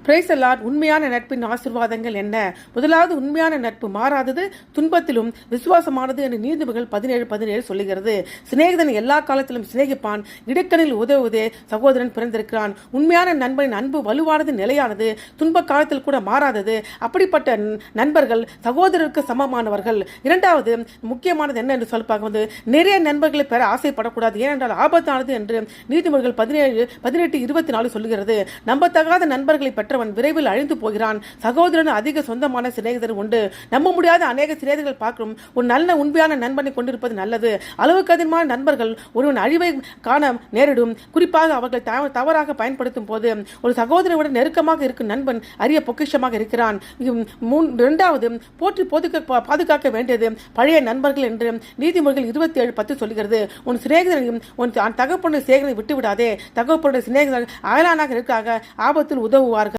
Praise the Lord. உண்மையான நட்பின் ஆசீர்வாதங்கள் என்ன? முதலாவது, உண்மையான நட்பு மாறாதது, துன்பத்திலும் விசுவாசமானது என்று நீதிமொழிகள் 17:17 சொல்லுகிறது. சிநேகிதன் எல்லா காலத்திலும் சிநேகிப்பான், இடுக்கணில் உதவுவதே சகோதரன் பிறந்திருக்கிறான். உண்மையான நண்பனின் அன்பு வலுவானது, நிலையானது, துன்ப காலத்தில் கூட மாறாதது. அப்படிப்பட்ட நண்பர்கள் சகோதரருக்கு சமமானவர்கள். இரண்டாவது, முக்கியமானது என்ன என்று சொல்ல நிறைய நண்பர்களை பெற ஆசைப்படக்கூடாது, ஏனென்றால் ஆபத்தானது என்று நீதிமொழிகள் 17:18-24 சொல்லுகிறது. நம்பத்தகாத நண்பர்களை பெற்றவன் விரைவில் அழிந்து போகிறான். சகோதரன் அதிக சொந்தமான சிநேகிதர் உண்டு. நம்ப முடியாத அநேக சிநேகிதர்கள் பார்க்கும் ஒரு நல்ல உண்மையான நண்பனை கொண்டிருப்பது நல்லது. அளவுக்கு அதிகமான நண்பர்கள் ஒருவன் அழிவை காண நேரிடும். குறிப்பாக அவர்களை தவறாக பயன்படுத்தும் போது ஒரு சகோதரனுடன் நெருக்கமாக இருக்கும் நண்பன் அரிய பொக்கிஷமாக இருக்கிறான். இரண்டாவது, போற்றி பாதுகாக்க வேண்டியது பழைய நண்பர்கள் என்று நீதிமொழிகள் 27:10 சொல்கிறது. உன் சிநேகிதனையும் உன் தகப்பனுடைய சிநேகிதனை விட்டுவிடாதே. தகப்பனுடைய சிநேகிதர்கள் அயலானாக இருக்காக ஆபத்தில் உதவுவார்கள்.